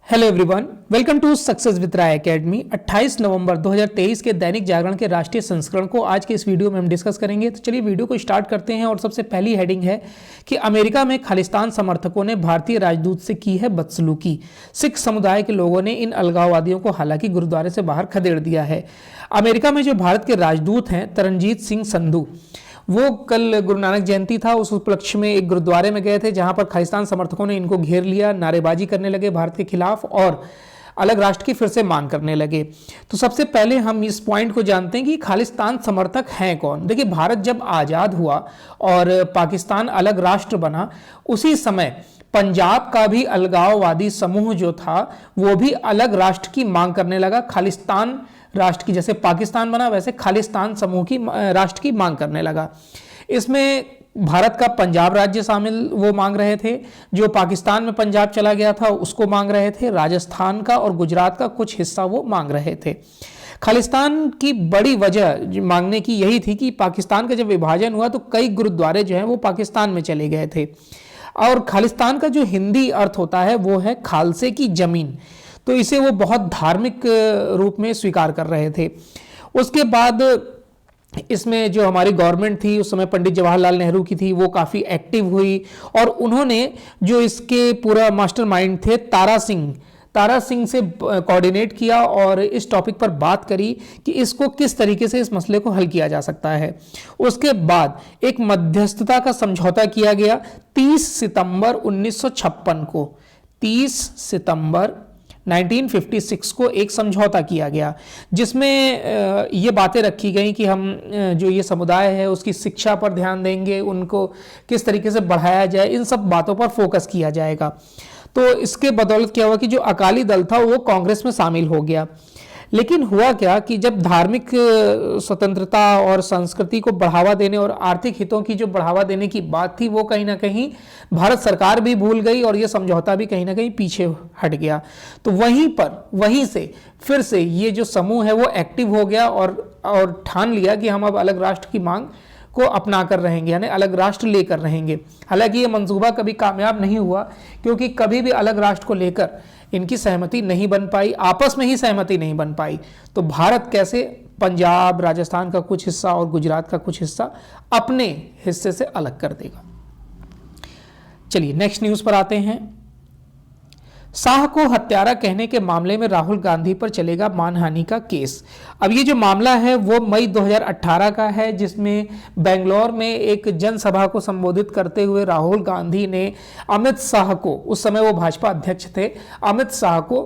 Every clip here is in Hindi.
Hello everyone, welcome to success with Rai academy. 28 नवंबर 2023 के दैनिक जागरण के राष्ट्रीय संस्करण को आज के इस वीडियो में हम डिस्कस करेंगे। तो चलिए वीडियो को स्टार्ट करते हैं। और सबसे पहली हेडिंग है कि अमेरिका में खालिस्तान समर्थकों ने भारतीय राजदूत से की है बदसलूकी। सिख समुदाय के लोगों ने इन अलगाववादियों को हालांकि गुरुद्वारे से बाहर खदेड़ दिया है। अमेरिका में जो भारत के राजदूत हैं तरनजीत सिंह संधू, वो कल गुरु नानक जयंती था, उस उपलक्ष्य में एक गुरुद्वारे में गए थे जहां पर खालिस्तान समर्थकों ने इनको घेर लिया, नारेबाजी करने लगे भारत के खिलाफ और अलग राष्ट्र की फिर से मांग करने लगे। तो सबसे पहले हम इस पॉइंट को जानते हैं कि खालिस्तान समर्थक हैं कौन। देखिए, भारत जब आज़ाद हुआ और पाकिस्तान अलग राष्ट्र बना, उसी समय पंजाब का भी अलगाववादी समूह जो था वो भी अलग राष्ट्र की मांग करने लगा। खालिस्तान राष्ट्र की, जैसे पाकिस्तान बना वैसे खालिस्तान समूह की राष्ट्र की मांग करने लगा। इसमें भारत का पंजाब राज्य शामिल वो मांग रहे थे, जो पाकिस्तान में पंजाब चला गया था उसको मांग रहे थे, राजस्थान का और गुजरात का कुछ हिस्सा वो मांग रहे थे। खालिस्तान की बड़ी वजह मांगने की यही थी कि पाकिस्तान का जब विभाजन हुआ तो कई गुरुद्वारे जो हैं वो पाकिस्तान में चले गए थे। और खालिस्तान का जो हिंदी अर्थ होता है वो है खालसे की जमीन, तो इसे वो बहुत धार्मिक रूप में स्वीकार कर रहे थे। उसके बाद इसमें जो हमारी गवर्नमेंट थी उस समय पंडित जवाहरलाल नेहरू की थी, वो काफ़ी एक्टिव हुई और उन्होंने जो इसके पूरा मास्टरमाइंड थे तारा सिंह से कोऑर्डिनेट किया और इस टॉपिक पर बात करी कि इसको किस तरीके से इस मसले को हल किया जा सकता है। उसके बाद एक मध्यस्थता का समझौता किया गया 30 सितंबर 1956 को। 30 सितंबर 1956 को एक समझौता किया गया जिसमें ये बातें रखी गई कि हम जो ये समुदाय है उसकी शिक्षा पर ध्यान देंगे, उनको किस तरीके से बढ़ाया जाए, इन सब बातों पर फोकस किया जाएगा। तो इसके बदौलत क्या हुआ कि जो अकाली दल था वो कांग्रेस में शामिल हो गया। लेकिन हुआ क्या कि जब धार्मिक स्वतंत्रता और संस्कृति को बढ़ावा देने और आर्थिक हितों की जो बढ़ावा देने की बात थी वो कहीं ना कहीं भारत सरकार भी भूल गई और ये समझौता भी कहीं ना कहीं पीछे हट गया। तो वहीं से फिर से ये जो समूह है वो एक्टिव हो गया और ठान लिया कि हम अब अलग राष्ट्र की मांग को अपना कर रहेंगे, यानी अलग राष्ट्र लेकर रहेंगे। हालांकि ये मंसूबा कभी कामयाब नहीं हुआ क्योंकि कभी भी अलग राष्ट्र को लेकर इनकी सहमति नहीं बन पाई, आपस में ही सहमति नहीं बन पाई। तो भारत कैसे पंजाब, राजस्थान का कुछ हिस्सा और गुजरात का कुछ हिस्सा अपने हिस्से से अलग कर देगा। चलिए नेक्स्ट न्यूज पर आते हैं। शाह को हत्यारा कहने के मामले में राहुल गांधी पर चलेगा मानहानि का केस। अब ये जो मामला है वो मई 2018 का है, जिसमें बेंगलोर में एक जनसभा को संबोधित करते हुए राहुल गांधी ने अमित शाह को, उस समय वो भाजपा अध्यक्ष थे, अमित शाह को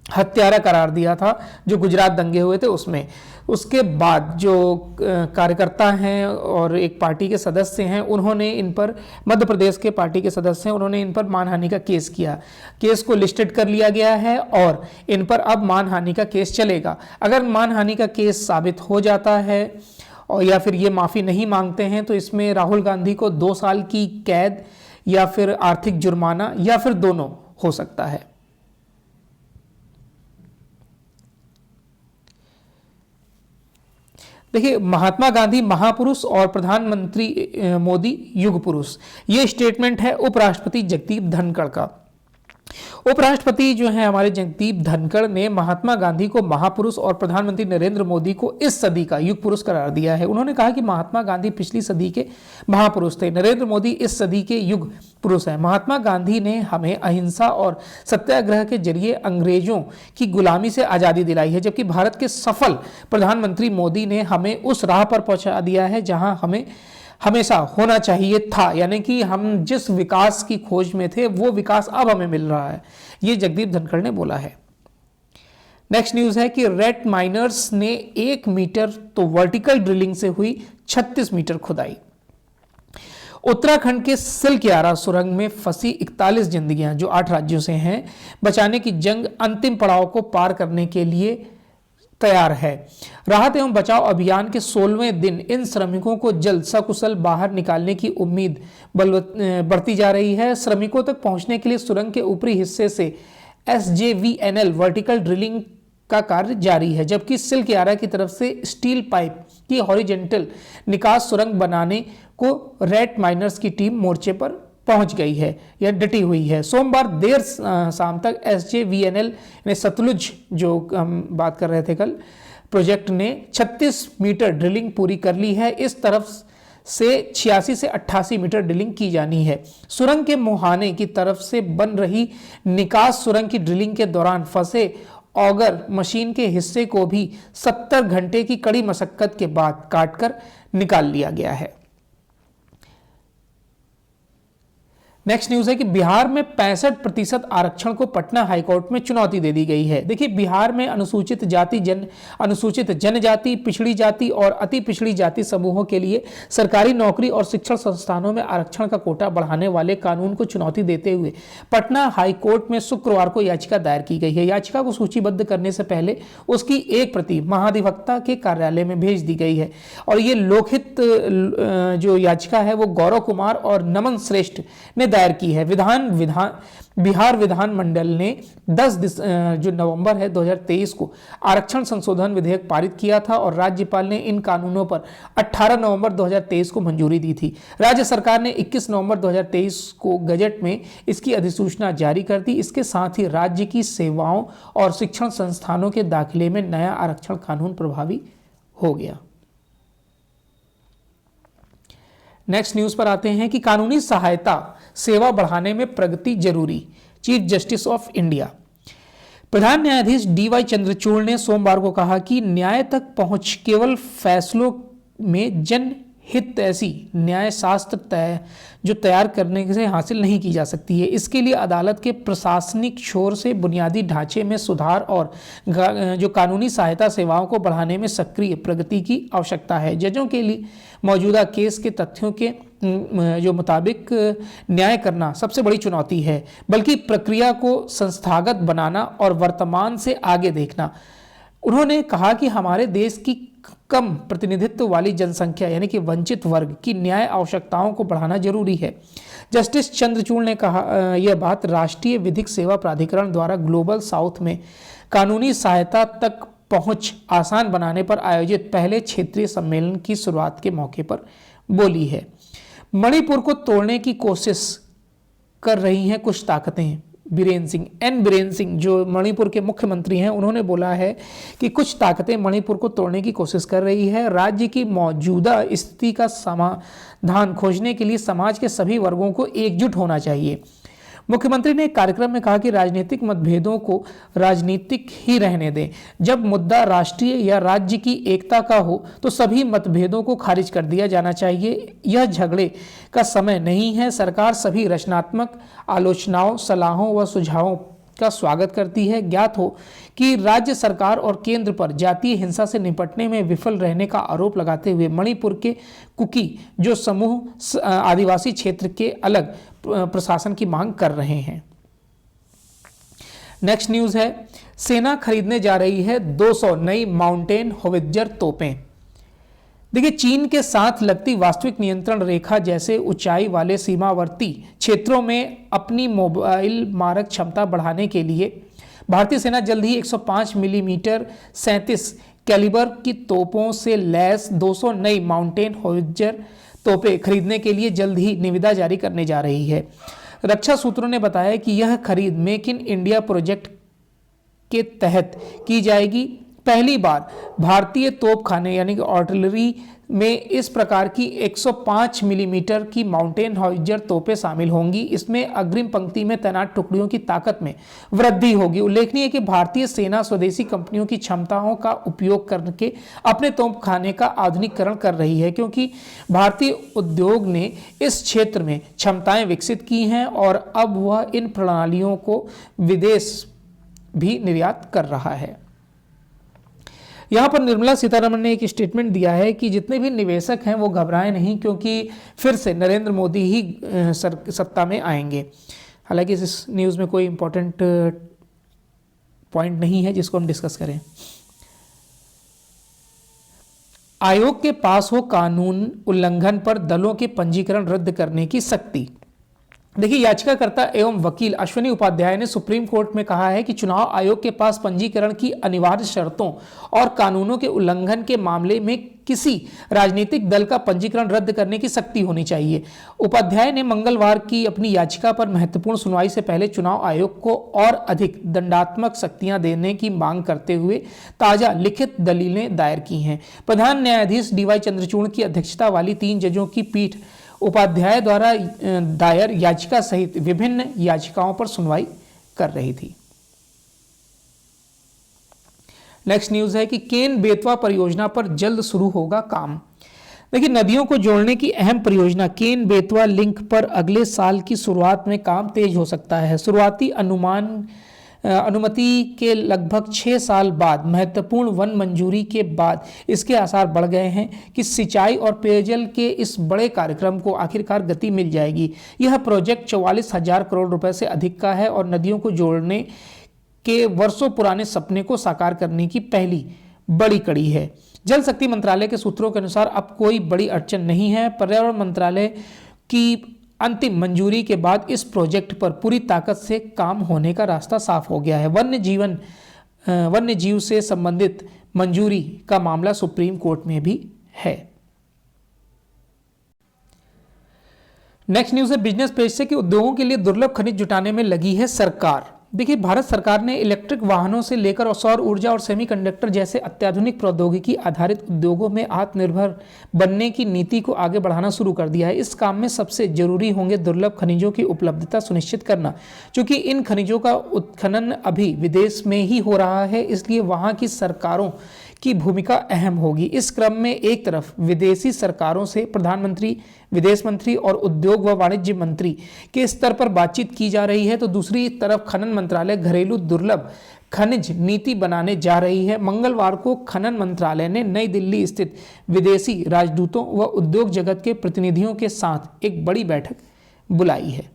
हत्यारा करार दिया था जो गुजरात दंगे हुए थे उसमें। उसके बाद जो कार्यकर्ता हैं और एक पार्टी के सदस्य हैं उन्होंने इन पर, मध्य प्रदेश के पार्टी के सदस्य हैं, उन्होंने इन पर मानहानि का केस किया। केस को लिस्टेड कर लिया गया है और इन पर अब मानहानि का केस चलेगा। अगर मानहानि का केस साबित हो जाता है और या फिर ये माफ़ी नहीं मांगते हैं तो इसमें राहुल गांधी को 2 साल की कैद या फिर आर्थिक जुर्माना या फिर दोनों हो सकता है। देखिए, महात्मा गांधी महापुरुष और प्रधानमंत्री मोदी युग पुरुष, ये स्टेटमेंट है उपराष्ट्रपति जगदीप धनखड़ का। उपराष्ट्रपति जो है हमारे जगदीप धनखड़ ने महात्मा गांधी को महापुरुष और प्रधानमंत्री नरेंद्र मोदी को इस सदी का युग पुरुष करार दिया है। उन्होंने कहा कि महात्मा गांधी पिछली सदी के महापुरुष थे, नरेंद्र मोदी इस सदी के युग पुरुष हैं। महात्मा गांधी ने हमें अहिंसा और सत्याग्रह के जरिए अंग्रेजों की गुलामी से आज़ादी दिलाई है, जबकि भारत के सफल प्रधानमंत्री मोदी ने हमें उस राह पर पहुंचा दिया है जहां हमें हमेशा होना चाहिए था, यानी कि हम जिस विकास की खोज में थे वो विकास अब हमें मिल रहा है, ये जगदीप धनखड़ ने बोला है। नेक्स्ट न्यूज है कि रेट माइनर्स ने 1 मीटर तो वर्टिकल ड्रिलिंग से हुई 36 मीटर खुदाई। उत्तराखंड के सिलक्यारा सुरंग में फंसी 41 जिंदगियां जो 8 राज्यों से हैं, बचाने की जंग अंतिम पड़ाव को पार करने के लिए तैयार है। राहत एवं बचाव अभियान के 16वें दिन इन श्रमिकों को जल्द सकुशल बाहर निकालने की उम्मीद बढ़ती जा रही है। श्रमिकों तक पहुंचने के लिए सुरंग के ऊपरी हिस्से से SJVNL वर्टिकल ड्रिलिंग का कार्य जारी है, जबकि सिलक्यारा की तरफ से स्टील पाइप की हॉरिजेंटल निकास सुरंग बनाने को रेट माइनर्स की टीम मोर्चे पर पहुंच गई है या डटी हुई है। सोमवार देर शाम तक SJVNL यानी सतलुज जो हम बात कर रहे थे कल, प्रोजेक्ट ने 36 मीटर ड्रिलिंग पूरी कर ली है। इस तरफ से 86 से 88 मीटर ड्रिलिंग की जानी है। सुरंग के मुहाने की तरफ से बन रही निकास सुरंग की ड्रिलिंग के दौरान फंसे ऑगर मशीन के हिस्से को भी 70 घंटे की कड़ी मशक्कत के बाद काटकर निकाल लिया गया है। नेक्स्ट न्यूज है कि बिहार में 65% आरक्षण को पटना हाईकोर्ट में चुनौती दे दी गई है। देखिए, बिहार में अनुसूचित जनजाति, पिछड़ी जाति और अति पिछड़ी जाति समूहों के लिए सरकारी नौकरी और शिक्षण संस्थानों में आरक्षण का कोटा बढ़ाने वाले कानून को चुनौती देते हुए पटना हाईकोर्ट में शुक्रवार को याचिका दायर की गई है। याचिका को सूचीबद्ध करने से पहले उसकी एक प्रति महाधिवक्ता के कार्यालय में भेज दी गई है और ये लोकहित जो याचिका है वो गौरव कुमार और नमन श्रेष्ठ ने दायर की है। बिहार विधानमंडल ने 10 जो नवंबर है 2023 को आरक्षण संशोधन विधेयक पारित किया था और राज्यपाल ने इन कानूनों पर 18 नवंबर 2023 को मंजूरी दी थी। राज्य सरकार ने 21 नवंबर 2023 को गजट में इसकी अधिसूचना जारी कर दी। इसके साथ ही राज्य की सेवाओं और शिक्षण संस्थानों के दाखिले में नया आरक्षण कानून प्रभावी हो गया। नेक्स्ट न्यूज पर आते हैं कि कानूनी सहायता सेवा बढ़ाने में प्रगति जरूरी, चीफ जस्टिस ऑफ इंडिया। प्रधान न्यायाधीश DY चंद्रचूड़ ने सोमवार को कहा कि न्याय तक पहुंच केवल फैसलों में जनहित ऐसी न्याय शास्त्र तैयार करने से हासिल नहीं की जा सकती है। इसके लिए अदालत के प्रशासनिक छोर से बुनियादी ढांचे में सुधार और जो कानूनी सहायता सेवाओं को बढ़ाने में सक्रिय प्रगति की आवश्यकता है। जजों के लिए मौजूदा केस के तथ्यों के जो मुताबिक न्याय करना सबसे बड़ी चुनौती है, बल्कि प्रक्रिया को संस्थागत बनाना और वर्तमान से आगे देखना। उन्होंने कहा कि हमारे देश की कम प्रतिनिधित्व वाली जनसंख्या यानी कि वंचित वर्ग की न्याय आवश्यकताओं को बढ़ाना जरूरी है। जस्टिस चंद्रचूड़ ने कहा यह बात राष्ट्रीय विधिक सेवा प्राधिकरण द्वारा ग्लोबल साउथ में कानूनी सहायता तक पहुंच आसान बनाने पर आयोजित पहले क्षेत्रीय सम्मेलन की शुरुआत के मौके पर बोली है। मणिपुर को तोड़ने की कोशिश कर रही हैं कुछ ताकतें। बीरेन सिंह जो मणिपुर के मुख्यमंत्री हैं, उन्होंने बोला है कि कुछ ताकतें मणिपुर को तोड़ने की कोशिश कर रही है। राज्य की मौजूदा स्थिति का समाधान खोजने के लिए समाज के सभी वर्गों को एकजुट होना चाहिए। मुख्यमंत्री ने एक कार्यक्रम में कहा कि राजनीतिक मतभेदों को राजनीतिक ही रहने दें। जब मुद्दा राष्ट्रीय या राज्य की एकता का हो तो सभी मतभेदों को खारिज कर दिया जाना चाहिए। यह झगड़े का समय नहीं है। सरकार सभी रचनात्मक आलोचनाओं, सलाहों व सुझावों का स्वागत करती है। ज्ञात हो कि राज्य सरकार और केंद्र पर जातीय हिंसा से निपटने में विफल रहने का आरोप लगाते हुए मणिपुर के कुकी जो समूह आदिवासी क्षेत्र के अलग प्रशासन की मांग कर रहे हैं। नेक्स्ट न्यूज है, सेना खरीदने जा रही है 200 नई माउंटेन होवित्जर तोपें। देखिए, चीन के साथ लगती वास्तविक नियंत्रण रेखा जैसे ऊंचाई वाले सीमावर्ती क्षेत्रों में अपनी मोबाइल मारक क्षमता बढ़ाने के लिए भारतीय सेना जल्द ही 105 मिलीमीटर 37 कैलिबर की तोपों से लैस 200 नई माउंटेन होवित्जर तोपें खरीदने के लिए जल्द ही निविदा जारी करने जा रही है। रक्षा सूत्रों ने बताया कि यह खरीद मेक इन इंडिया प्रोजेक्ट के तहत की जाएगी। पहली बार भारतीय तोपखाने यानी कि आर्टिलरी में इस प्रकार की 105 मिलीमीटर की माउंटेन होवित्जर तोपें शामिल होंगी। इसमें अग्रिम पंक्ति में तैनात टुकड़ियों की ताकत में वृद्धि होगी। उल्लेखनीय है कि भारतीय सेना स्वदेशी कंपनियों की क्षमताओं का उपयोग करके अपने तोपखाने का आधुनिकीकरण कर रही है, क्योंकि भारतीय उद्योग ने इस क्षेत्र में क्षमताएं विकसित की हैं और अब वह इन प्रणालियों को विदेश भी निर्यात कर रहा है। यहाँ पर निर्मला सीतारमण ने एक स्टेटमेंट दिया है कि जितने भी निवेशक हैं वो घबराएं नहीं, क्योंकि फिर से नरेंद्र मोदी ही सत्ता में आएंगे। हालांकि इस न्यूज़ में कोई इंपॉर्टेंट पॉइंट नहीं है जिसको हम डिस्कस करें। आयोग के पास हो कानून उल्लंघन पर दलों के पंजीकरण रद्द करने की शक्ति। देखिए, याचिकाकर्ता एवं वकील अश्विनी उपाध्याय ने सुप्रीम कोर्ट में कहा है कि चुनाव आयोग के पास पंजीकरण की अनिवार्य शर्तों और कानूनों के उल्लंघन के मामले में किसी राजनीतिक दल का पंजीकरण रद्द करने की शक्ति होनी चाहिए। उपाध्याय ने मंगलवार की अपनी याचिका पर महत्वपूर्ण सुनवाई से पहले चुनाव आयोग को और अधिक दंडात्मक शक्तियां देने की मांग करते हुए ताजा लिखित दलीलें दायर की हैं। प्रधान न्यायाधीश डीवाई चंद्रचूड़ की अध्यक्षता वाली 3 जजों की पीठ उपाध्याय द्वारा दायर याचिका सहित विभिन्न याचिकाओं पर सुनवाई कर रही थी। नेक्स्ट न्यूज है कि केन बेतवा परियोजना पर जल्द शुरू होगा काम। देखिए, नदियों को जोड़ने की अहम परियोजना केन बेतवा लिंक पर अगले साल की शुरुआत में काम तेज हो सकता है। शुरुआती अनुमति के लगभग 6 साल बाद महत्वपूर्ण वन मंजूरी के बाद इसके आसार बढ़ गए हैं कि सिंचाई और पेयजल के इस बड़े कार्यक्रम को आखिरकार गति मिल जाएगी। यह प्रोजेक्ट 44,000 करोड़ रुपए से अधिक का है और नदियों को जोड़ने के वर्षों पुराने सपने को साकार करने की पहली बड़ी कड़ी है। जल शक्ति मंत्रालय के सूत्रों के अनुसार अब कोई बड़ी अड़चन नहीं है। पर्यावरण मंत्रालय की अंतिम मंजूरी के बाद इस प्रोजेक्ट पर पूरी ताकत से काम होने का रास्ता साफ हो गया है। वन्य जीव से संबंधित मंजूरी का मामला सुप्रीम कोर्ट में भी है। नेक्स्ट न्यूज है बिजनेस पेज से कि उद्योगों के लिए दुर्लभ खनिज जुटाने में लगी है सरकार। देखिए, भारत सरकार ने इलेक्ट्रिक वाहनों से लेकर और सौर ऊर्जा और सेमीकंडक्टर जैसे अत्याधुनिक प्रौद्योगिकी आधारित उद्योगों में आत्मनिर्भर बनने की नीति को आगे बढ़ाना शुरू कर दिया है। इस काम में सबसे जरूरी होंगे दुर्लभ खनिजों की उपलब्धता सुनिश्चित करना। क्योंकि इन खनिजों का उत्खनन अभी विदेश में ही हो रहा है, इसलिए वहां की सरकारों की भूमिका अहम होगी। इस क्रम में एक तरफ विदेशी सरकारों से प्रधानमंत्री, विदेश मंत्री और उद्योग व वाणिज्य मंत्री के स्तर पर बातचीत की जा रही है, तो दूसरी तरफ खनन मंत्रालय घरेलू दुर्लभ खनिज नीति बनाने जा रही है। मंगलवार को खनन मंत्रालय ने नई दिल्ली स्थित विदेशी राजदूतों व उद्योग जगत के प्रतिनिधियों के साथ एक बड़ी बैठक बुलाई है।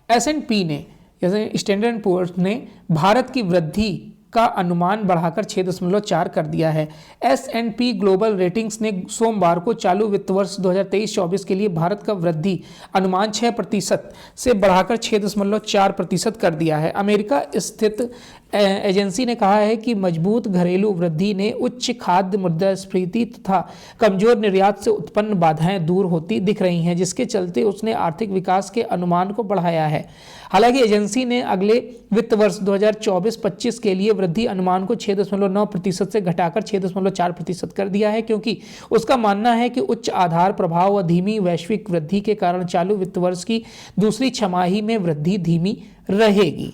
S&P ने, जैसे स्टैंडर्ड एंड पुअर्स ने भारत की वृद्धि का अनुमान बढ़ाकर 6.4 कर दिया है। S&P ग्लोबल रेटिंग्स ने सोमवार को चालू वित्त वर्ष 2023-24 के लिए भारत का वृद्धि अनुमान 6% से बढ़ाकर 6.4% कर दिया है। अमेरिका स्थित एजेंसी ने कहा है कि मजबूत घरेलू वृद्धि ने उच्च खाद्य मुद्रास्फीति तथा कमजोर निर्यात से उत्पन्न बाधाएं दूर होती दिख रही हैं, जिसके चलते उसने आर्थिक विकास के अनुमान को बढ़ाया है। हालांकि एजेंसी ने अगले वित्त वर्ष 2024-25 के लिए वृद्धि अनुमान को 6.9% से घटाकर 6.4% कर दिया है, क्योंकि उसका मानना है कि उच्च आधार प्रभाव व धीमी वैश्विक वृद्धि के कारण चालू वित्त वर्ष की दूसरी छमाही में वृद्धि धीमी रहेगी।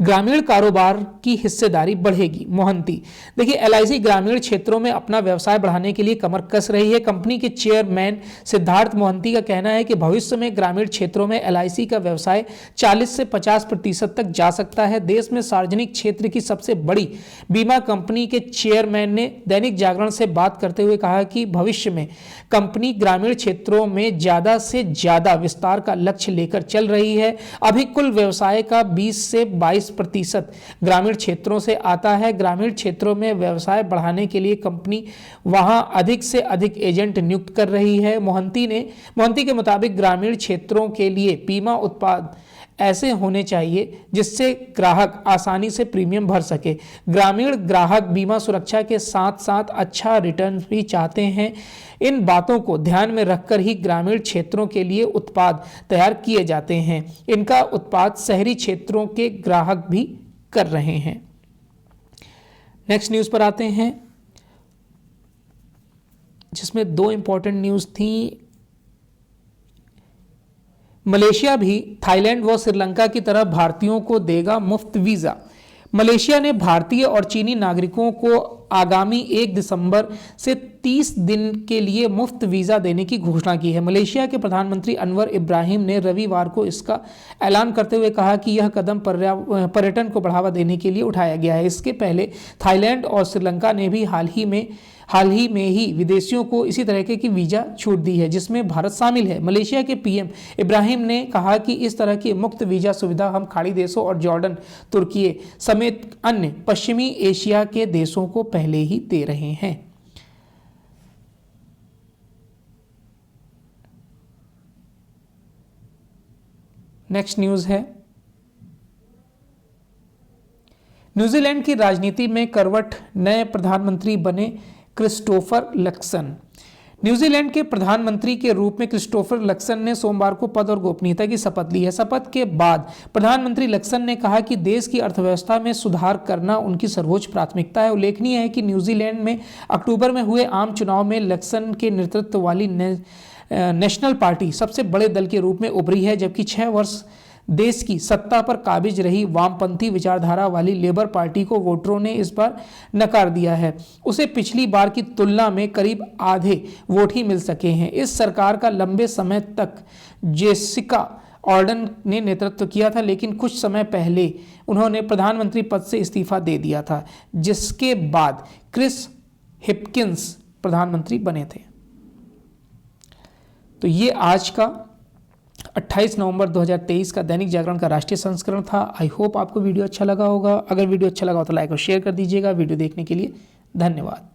ग्रामीण कारोबार की हिस्सेदारी बढ़ेगी। मोहंती, देखिए, LIC ग्रामीण क्षेत्रों में अपना व्यवसाय बढ़ाने के लिए कमर कस रही है। कंपनी के चेयरमैन सिद्धार्थ मोहंती का कहना है कि भविष्य में ग्रामीण क्षेत्रों में LIC का व्यवसाय 40 से 50% तक जा सकता है। देश में सार्वजनिक क्षेत्र की सबसे बड़ी बीमा कंपनी के चेयरमैन ने दैनिक जागरण से बात करते हुए कहा कि भविष्य में कंपनी ग्रामीण क्षेत्रों में ज्यादा से ज्यादा विस्तार का लक्ष्य लेकर चल रही है। अभी कुल व्यवसाय का 20 से 22% ग्रामीण क्षेत्रों से आता है। ग्रामीण क्षेत्रों में व्यवसाय बढ़ाने के लिए कंपनी वहां अधिक से अधिक एजेंट नियुक्त कर रही है। मोहंती के मुताबिक ग्रामीण क्षेत्रों के लिए बीमा उत्पाद ऐसे होने चाहिए जिससे ग्राहक आसानी से प्रीमियम भर सके। ग्रामीण ग्राहक बीमा सुरक्षा के साथ साथ अच्छा रिटर्न भी चाहते हैं। इन बातों को ध्यान में रखकर ही ग्रामीण क्षेत्रों के लिए उत्पाद तैयार किए जाते हैं। इनका उत्पाद शहरी क्षेत्रों के ग्राहक भी कर रहे हैं। नेक्स्ट न्यूज पर आते हैं, जिसमें 2 इंपॉर्टेंट न्यूज थी। मलेशिया भी थाईलैंड व श्रीलंका की तरह भारतीयों को देगा मुफ्त वीजा। मलेशिया ने भारतीय और चीनी नागरिकों को आगामी 1 दिसंबर से 30 दिन के लिए मुफ्त वीजा देने की घोषणा की है। मलेशिया के प्रधानमंत्री अनवर इब्राहिम ने रविवार को इसका ऐलान करते हुए कहा कि यह कदम पर्यटन को बढ़ावा देने के लिए उठाया गया है। इसके पहले थाईलैंड और श्रीलंका ने भी हाल ही में ही विदेशियों को इसी तरह की वीजा छूट दी है, जिसमें भारत शामिल है। मलेशिया के PM इब्राहिम ने कहा कि इस तरह की मुफ्त वीजा सुविधा हम खाड़ी देशों और जॉर्डन, तुर्की समेत अन्य पश्चिमी एशिया के देशों को पहले ही दे रहे हैं। नेक्स्ट न्यूज है, न्यूजीलैंड की राजनीति में करवट, नए प्रधानमंत्री बने क्रिस्टोफर लक्सन। न्यूजीलैंड के प्रधानमंत्री के रूप में क्रिस्टोफर लक्सन ने सोमवार को पद और गोपनीयता की शपथ ली है। शपथ के बाद प्रधानमंत्री लक्सन ने कहा कि देश की अर्थव्यवस्था में सुधार करना उनकी सर्वोच्च प्राथमिकता है। उल्लेखनीय है कि न्यूजीलैंड में अक्टूबर में हुए आम चुनाव में लक्सन के नेतृत्व वाली नेशनल पार्टी सबसे बड़े दल के रूप में उभरी है, जबकि 6 वर्ष देश की सत्ता पर काबिज रही वामपंथी विचारधारा वाली लेबर पार्टी को वोटरों ने इस बार नकार दिया है। उसे पिछली बार की तुलना में करीब आधे वोट ही मिल सके हैं। इस सरकार का लंबे समय तक जेसिका ऑर्डन ने नेतृत्व किया था, लेकिन कुछ समय पहले उन्होंने प्रधानमंत्री पद से इस्तीफा दे दिया था, जिसके बाद क्रिस हिपकिंस प्रधानमंत्री बने थे। तो ये आज का 28 नवंबर 2023 का दैनिक जागरण का राष्ट्रीय संस्करण था। आई होप आपको वीडियो अच्छा लगा होगा। अगर वीडियो अच्छा लगा हो तो लाइक और शेयर कर दीजिएगा। वीडियो देखने के लिए धन्यवाद।